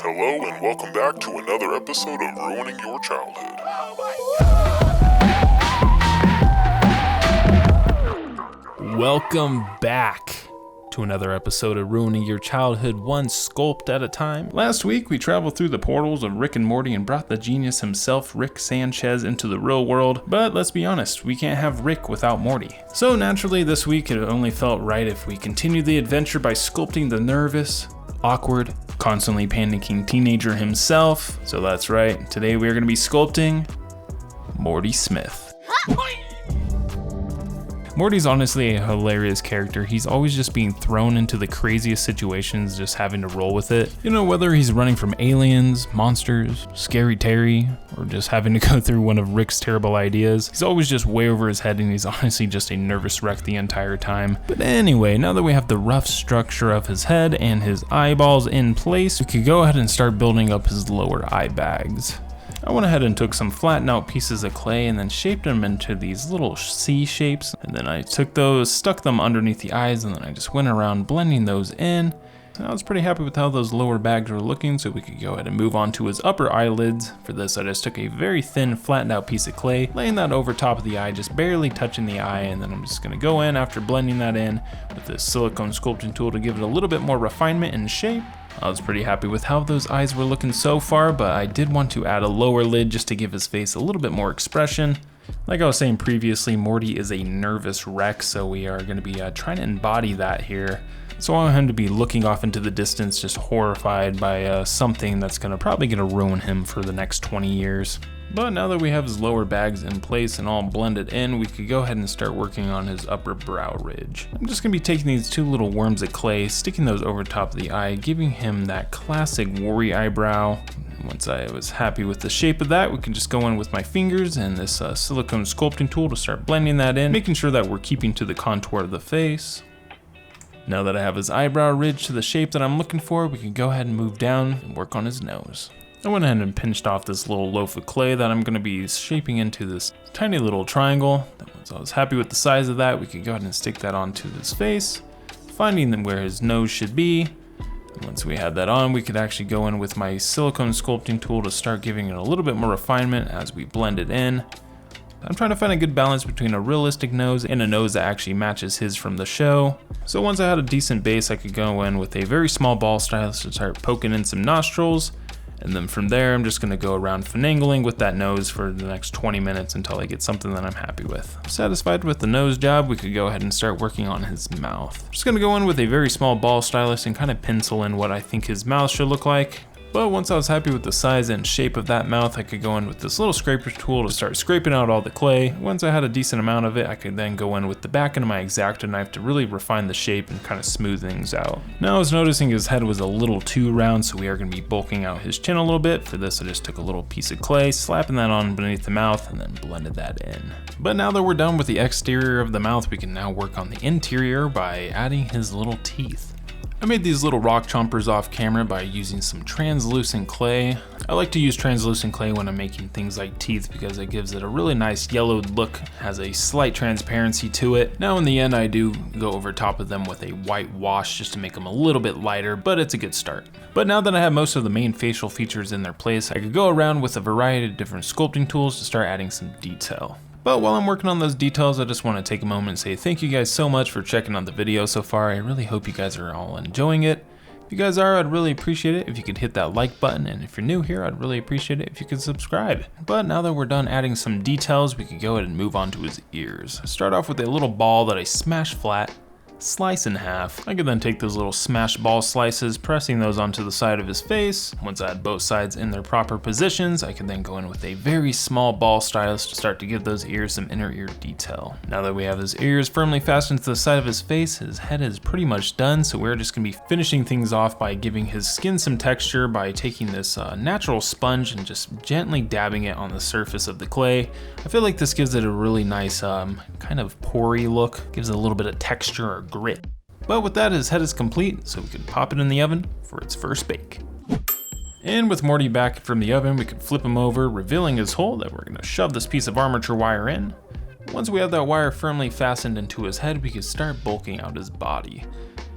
Hello and welcome back to another episode of Ruining Your Childhood. Welcome back to another episode of Ruining Your Childhood, one sculpt at a time. Last week, we traveled through the portals of Rick and Morty and brought the genius himself, Rick Sanchez, into the real world. But let's be honest, we can't have Rick without Morty. So naturally, this week, it only felt right if we continued the adventure by sculpting the nervous, awkward, constantly panicking teenager himself. So that's right, today we are going to be sculpting Morty Smith. Morty's honestly a hilarious character. He's always just being thrown into the craziest situations, just having to roll with it. You know, whether he's running from aliens, monsters, Scary Terry, or just having to go through one of Rick's terrible ideas, he's always just way over his head and he's honestly just a nervous wreck the entire time. But anyway, now that we have the rough structure of his head and his eyeballs in place, we could go ahead and start building up his lower eye bags. I went ahead and took some flattened out pieces of clay and then shaped them into these little C shapes. And then I took those, stuck them underneath the eyes, and then I just went around blending those in. And I was pretty happy with how those lower bags were looking, so we could go ahead and move on to his upper eyelids. For this, I just took a very thin flattened out piece of clay, laying that over top of the eye, just barely touching the eye, and then I'm just gonna go in after blending that in with this silicone sculpting tool to give it a little bit more refinement and shape. I was pretty happy with how those eyes were looking so far, but I did want to add a lower lid just to give his face a little bit more expression. Like I was saying previously, Morty is a nervous wreck, so we are going to be trying to embody that here. So I want him to be looking off into the distance, just horrified by something that's probably gonna ruin him for the next 20 years. But now that we have his lower bags in place and all blended in, we could go ahead and start working on his upper brow ridge. I'm just gonna be taking these two little worms of clay, sticking those over top of the eye, giving him that classic worry eyebrow. Once I was happy with the shape of that, we can just go in with my fingers and this silicone sculpting tool to start blending that in, making sure that we're keeping to the contour of the face. Now that I have his eyebrow ridge to the shape that I'm looking for, we can go ahead and move down and work on his nose. I went ahead and pinched off this little loaf of clay that I'm going to be shaping into this tiny little triangle. Once I was happy with the size of that, we could go ahead and stick that onto his face, finding where his nose should be. And once we had that on, we could actually go in with my silicone sculpting tool to start giving it a little bit more refinement as we blend it in. I'm trying to find a good balance between a realistic nose and a nose that actually matches his from the show. So once I had a decent base, I could go in with a very small ball stylus to start poking in some nostrils. And then from there, I'm just gonna go around finagling with that nose for the next 20 minutes until I get something that I'm happy with. Satisfied with the nose job, we could go ahead and start working on his mouth. Just gonna go in with a very small ball stylus and kind of pencil in what I think his mouth should look like. But once I was happy with the size and shape of that mouth, I could go in with this little scraper tool to start scraping out all the clay. Once I had a decent amount of it, I could then go in with the back end of my X-Acto knife to really refine the shape and kind of smooth things out. Now I was noticing his head was a little too round, so we are going to be bulking out his chin a little bit. For this, I just took a little piece of clay, slapping that on beneath the mouth, and then blended that in. But now that we're done with the exterior of the mouth, we can now work on the interior by adding his little teeth. I made these little rock chompers off camera by using some translucent clay. I like to use translucent clay when I'm making things like teeth because it gives it a really nice yellowed look, has a slight transparency to it. Now in the end I do go over top of them with a white wash just to make them a little bit lighter, but it's a good start. But now that I have most of the main facial features in their place, I could go around with a variety of different sculpting tools to start adding some detail. But while I'm working on those details, I just want to take a moment and say thank you guys so much for checking out the video so far. I really hope you guys are all enjoying it. If you guys are, I'd really appreciate it if you could hit that like button, and if you're new here, I'd really appreciate it if you could subscribe. But now that we're done adding some details, we could go ahead and move on to his ears. Start off with a little ball that I smash flat, slice in half. I could then take those little smash ball slices, pressing those onto the side of his face. Once I had both sides in their proper positions, I could then go in with a very small ball stylus to start to give those ears some inner ear detail. Now that we have his ears firmly fastened to the side of his face, his head is pretty much done, so we're just gonna be finishing things off by giving his skin some texture by taking this natural sponge and just gently dabbing it on the surface of the clay. I feel like this gives it a really nice kind of pory look, gives it a little bit of texture or grit. But with that, his head is complete, so we can pop it in the oven for its first bake. And with Morty back from the oven, we can flip him over, revealing his hole that we're gonna shove this piece of armature wire in. Once we have that wire firmly fastened into his head, we can start bulking out his body.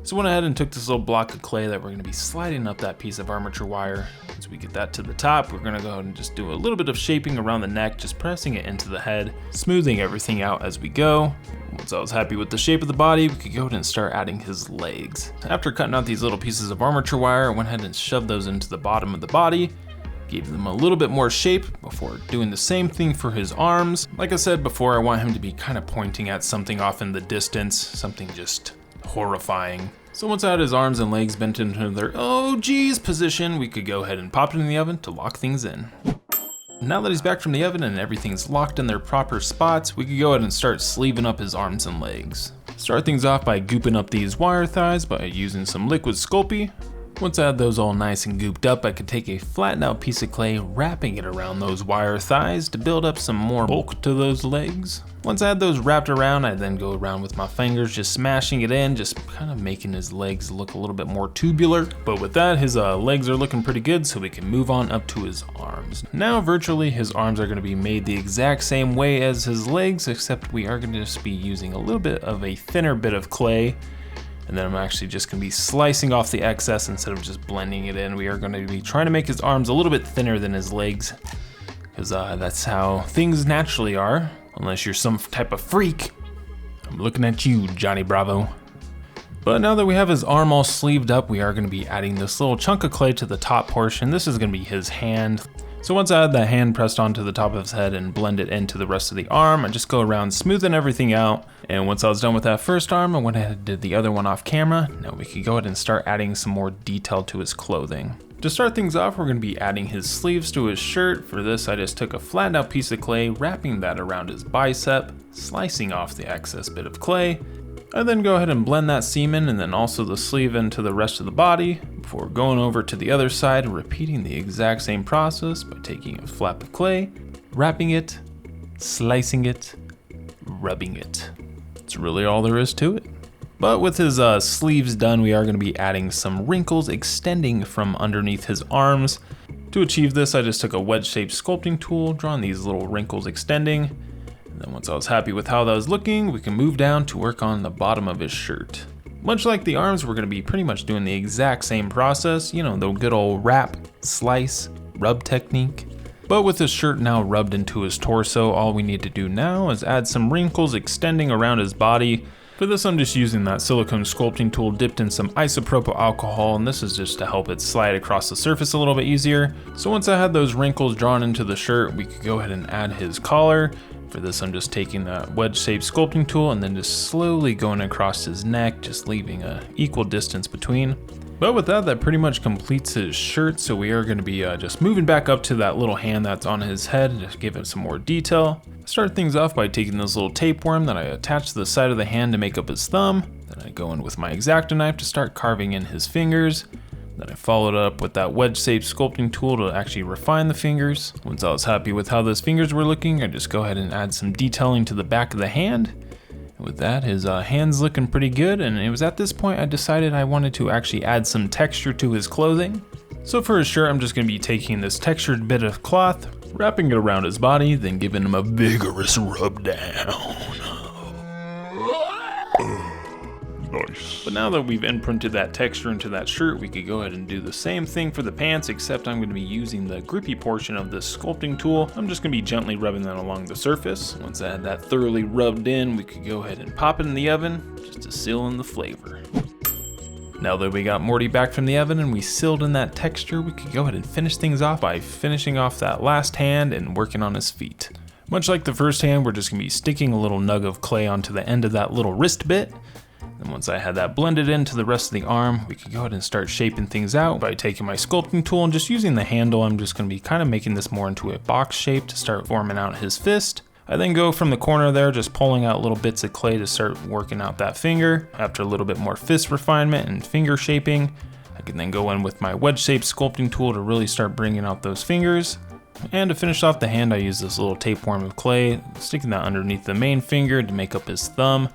So went ahead and took this little block of clay that we're gonna be sliding up that piece of armature wire. Once we get that to the top, we're gonna go ahead and just do a little bit of shaping around the neck, just pressing it into the head, smoothing everything out as we go. Once I was happy with the shape of the body, we could go ahead and start adding his legs. After cutting out these little pieces of armature wire, I went ahead and shoved those into the bottom of the body, gave them a little bit more shape before doing the same thing for his arms. Like I said before, I want him to be kind of pointing at something off in the distance, something just horrifying. So once I had his arms and legs bent into their oh geez position, we could go ahead and pop it in the oven to lock things in. Now that he's back from the oven and everything's locked in their proper spots, we could go ahead and start sleeving up his arms and legs. Start things off by gooping up these wire thighs by using some liquid SCULPT. Once I had those all nice and gooped up, I could take a flattened out piece of clay, wrapping it around those wire thighs to build up some more bulk to those legs. Once I had those wrapped around, I then go around with my fingers, just smashing it in, just kind of making his legs look a little bit more tubular. But with that, his legs are looking pretty good, so we can move on up to his arms. Now, virtually, his arms are gonna be made the exact same way as his legs, except we are gonna just be using a little bit of a thinner bit of clay. And then I'm actually just gonna be slicing off the excess instead of just blending it in. We are gonna be trying to make his arms a little bit thinner than his legs, because that's how things naturally are, unless you're some type of freak. I'm looking at you, Johnny Bravo. But now that we have his arm all sleeved up, we are gonna be adding this little chunk of clay to the top portion. This is gonna be his hand. So once I had that hand pressed onto the top of his head and blend it into the rest of the arm, I just go around smoothing everything out. And once I was done with that first arm, I went ahead and did the other one off camera. Now we could go ahead and start adding some more detail to his clothing. To start things off, we're gonna be adding his sleeves to his shirt. For this, I just took a flattened out piece of clay, wrapping that around his bicep, slicing off the excess bit of clay. I then go ahead and blend that seam in and then also the sleeve into the rest of the body before going over to the other side, repeating the exact same process by taking a flap of clay, wrapping it, slicing it, rubbing it. That's really all there is to it. But with his sleeves done, we are going to be adding some wrinkles extending from underneath his arms. To achieve this, I just took a wedge-shaped sculpting tool, drawing these little wrinkles extending. Then once I was happy with how that was looking, we can move down to work on the bottom of his shirt. Much like the arms, we're gonna be pretty much doing the exact same process, you know, the good old wrap, slice, rub technique. But with his shirt now rubbed into his torso, all we need to do now is add some wrinkles extending around his body. For this, I'm just using that silicone sculpting tool dipped in some isopropyl alcohol, and this is just to help it slide across the surface a little bit easier. So once I had those wrinkles drawn into the shirt, we could go ahead and add his collar. For this, I'm just taking that wedge-shaped sculpting tool and then just slowly going across his neck, just leaving an equal distance between. But with that pretty much completes his shirt, so we are gonna be just moving back up to that little hand that's on his head to give it some more detail. Start things off by taking this little tapeworm that I attached to the side of the hand to make up his thumb. Then I go in with my X-Acto knife to start carving in his fingers. Then I followed up with that wedge-shaped sculpting tool to actually refine the fingers. Once I was happy with how those fingers were looking, I just go ahead and add some detailing to the back of the hand. And with that, his hand's looking pretty good, and it was at this point I decided I wanted to actually add some texture to his clothing. So for his shirt, I'm just going to be taking this textured bit of cloth, wrapping it around his body, then giving him a vigorous rub down. Nice. But now that we've imprinted that texture into that shirt, we could go ahead and do the same thing for the pants, except I'm going to be using the grippy portion of this sculpting tool. I'm just going to be gently rubbing that along the surface. Once I had that thoroughly rubbed in, we could go ahead and pop it in the oven, just to seal in the flavor. Now that we got Morty back from the oven and we sealed in that texture, we could go ahead and finish things off by finishing off that last hand and working on his feet. Much like the first hand, we're just going to be sticking a little nug of clay onto the end of that little wrist bit. And once I had that blended into the rest of the arm, we could go ahead and start shaping things out by taking my sculpting tool and just using the handle. I'm just going to be kind of making this more into a box shape to start forming out his fist. I then go from the corner there, just pulling out little bits of clay to start working out that finger. After a little bit more fist refinement and finger shaping, I can then go in with my wedge-shaped sculpting tool to really start bringing out those fingers. And to finish off the hand, I use this little tapeworm of clay, sticking that underneath the main finger to make up his thumb.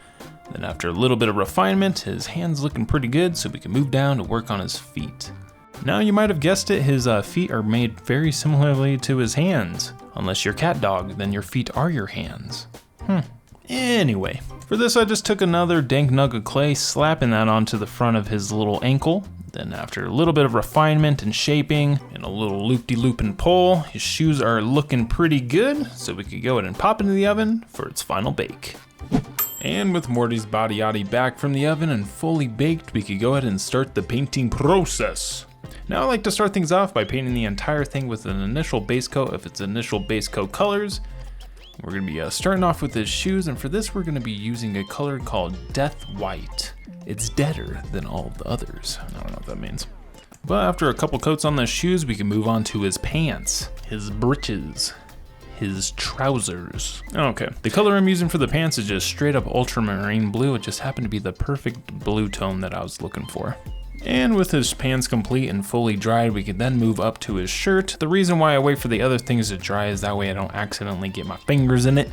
Then after a little bit of refinement, his hand's looking pretty good, so we can move down to work on his feet. Now you might have guessed it, his feet are made very similarly to his hands. Unless you're cat dog, then your feet are your hands. Anyway, For this, I just took another dank nug of clay, slapping that onto the front of his little ankle. Then after a little bit of refinement and shaping and a little loop-de-loop and pull, his shoes are looking pretty good, so we could go ahead and pop into the oven for its final bake. And with Morty's body yaddy back from the oven and fully baked, we could go ahead and start the painting process. Now I like to start things off by painting the entire thing with an initial base coat of its initial base coat colors. We're going to be starting off with his shoes, and for this we're going to be using a color called Death White. It's deader than all the others. I don't know what that means. But after a couple coats on the shoes, we can move on to his pants, his breeches, his trousers. Okay, the color I'm using for the pants is just straight up ultramarine blue. It just happened to be the perfect blue tone that I was looking for. And with his pants complete and fully dried, we can then move up to his shirt. The reason why I wait for the other things to dry is that way I don't accidentally get my fingers in it.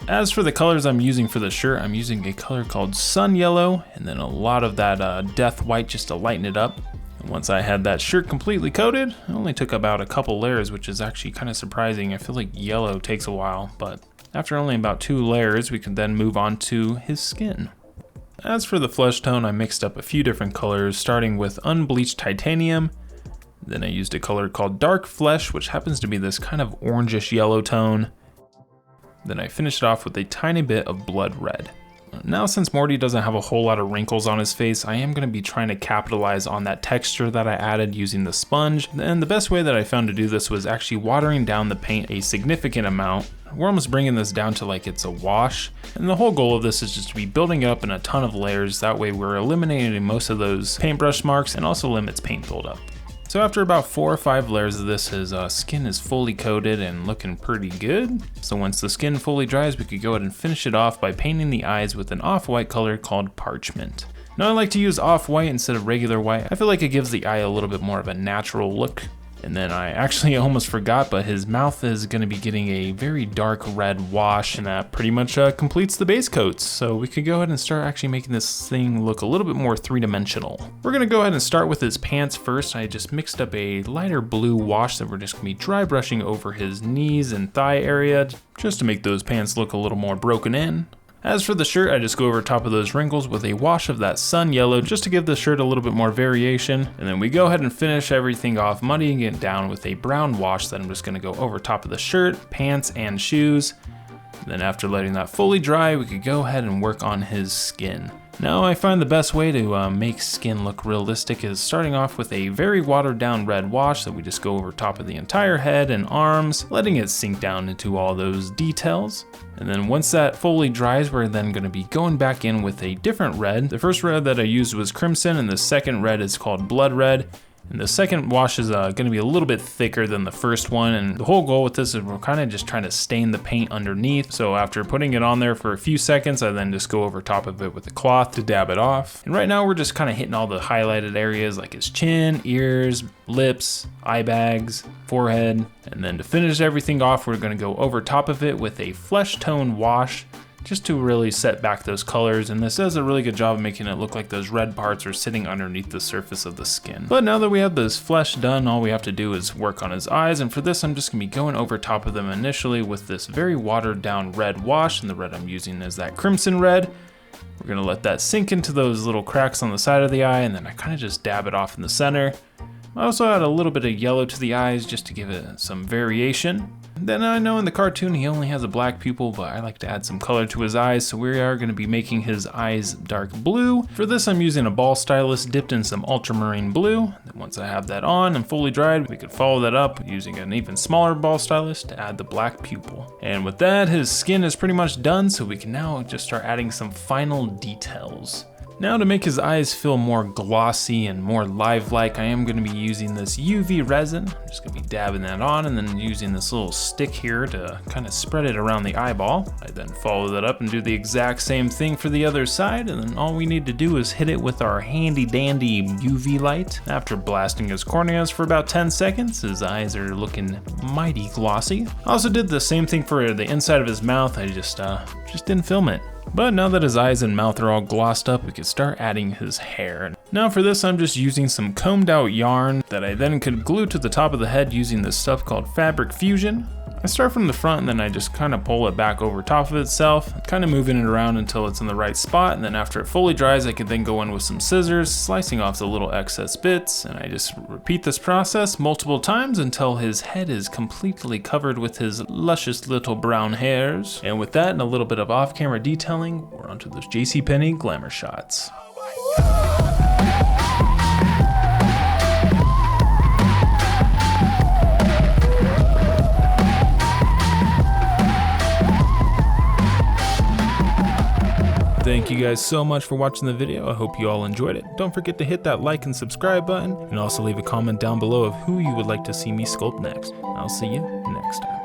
As for the colors I'm using for the shirt, I'm using a color called Sun Yellow, and then a lot of that Death White just to lighten it up. And once I had that shirt completely coated, it only took about a couple layers, which is actually kind of surprising. I feel like yellow takes a while, but after only about 2 layers, we can then move on to his skin. As for the flesh tone, I mixed up a few different colors, starting with unbleached titanium. Then I used a color called Dark Flesh, which happens to be this kind of orangish yellow tone. Then I finished it off with a tiny bit of blood red. Now since Morty doesn't have a whole lot of wrinkles on his face, I am going to be trying to capitalize on that texture that I added using the sponge. And the best way that I found to do this was actually watering down the paint a significant amount. We're almost bringing this down to like it's a wash. And the whole goal of this is just to be building it up in a ton of layers. That way we're eliminating most of those paintbrush marks and also limits paint buildup. So after about 4 or 5 layers of this, his skin is fully coated and looking pretty good. So once the skin fully dries, we could go ahead and finish it off by painting the eyes with an off-white color called Parchment. Now I like to use off-white instead of regular white. I feel like it gives the eye a little bit more of a natural look. And then I actually almost forgot, but his mouth is going to be getting a very dark red wash, and that pretty much completes the base coats. So we could go ahead and start actually making this thing look a little bit more 3-dimensional. We're going to go ahead and start with his pants first. I just mixed up a lighter blue wash that we're just going to be dry brushing over his knees and thigh area, just to make those pants look a little more broken in. As for the shirt, I just go over top of those wrinkles with a wash of that Sun Yellow just to give the shirt a little bit more variation. And then we go ahead and finish everything off, muddying it down with a brown wash that I'm just gonna go over top of the shirt, pants, and shoes. And then after letting that fully dry, we could go ahead and work on his skin. Now I find the best way to make skin look realistic is starting off with a very watered down red wash that we just go over top of the entire head and arms, letting it sink down into all those details. And then once that fully dries, we're then going to be going back in with a different red. The first red that I used was Crimson, and the second red is called Blood Red. And the second wash is going to be a little bit thicker than the first one, and the whole goal with this is we're kind of just trying to stain the paint underneath. So after putting it on there for a few seconds, I then just go over top of it with a cloth to dab it off. And right now we're just kind of hitting all the highlighted areas like his chin, ears, lips, eye bags, forehead. And then to finish everything off, we're going to go over top of it with a flesh tone wash, just to really set back those colors, and this does a really good job of making it look like those red parts are sitting underneath the surface of the skin. But now that we have this flesh done, all we have to do is work on his eyes, and for this I'm just gonna be going over top of them initially with this very watered down red wash, and the red I'm using is that Crimson Red. We're gonna let that sink into those little cracks on the side of the eye, and then I kind of just dab it off in the center. I also add a little bit of yellow to the eyes just to give it some variation. Then I know in the cartoon he only has a black pupil, but I like to add some color to his eyes, so we are going to be making his eyes dark blue. For this I'm using a ball stylus dipped in some ultramarine blue. Then once I have that on and fully dried, we could follow that up using an even smaller ball stylus to add the black pupil. And with that, his skin is pretty much done, so we can now just start adding some final details. Now to make his eyes feel more glossy and more lifelike, I am going to be using this UV resin. I'm just going to be dabbing that on and then using this little stick here to kind of spread it around the eyeball. I then follow that up and do the exact same thing for the other side, and then all we need to do is hit it with our handy dandy UV light. After blasting his corneas for about 10 seconds, his eyes are looking mighty glossy. I also did the same thing for the inside of his mouth. I just didn't film it. But now that his eyes and mouth are all glossed up, we could start adding his hair. Now for this, I'm just using some combed out yarn that I then could glue to the top of the head using this stuff called Fabric Fusion. I start from the front and then I just kind of pull it back over top of itself, kind of moving it around until it's in the right spot, and then after it fully dries I can then go in with some scissors, slicing off the little excess bits, and I just repeat this process multiple times until his head is completely covered with his luscious little brown hairs. And with that and a little bit of off-camera detailing, we're onto those JCPenney glamour shots. Thank you guys so much for watching the video. I hope you all enjoyed it. Don't forget to hit that like and subscribe button, and also leave a comment down below of who you would like to see me sculpt next. I'll see you next time.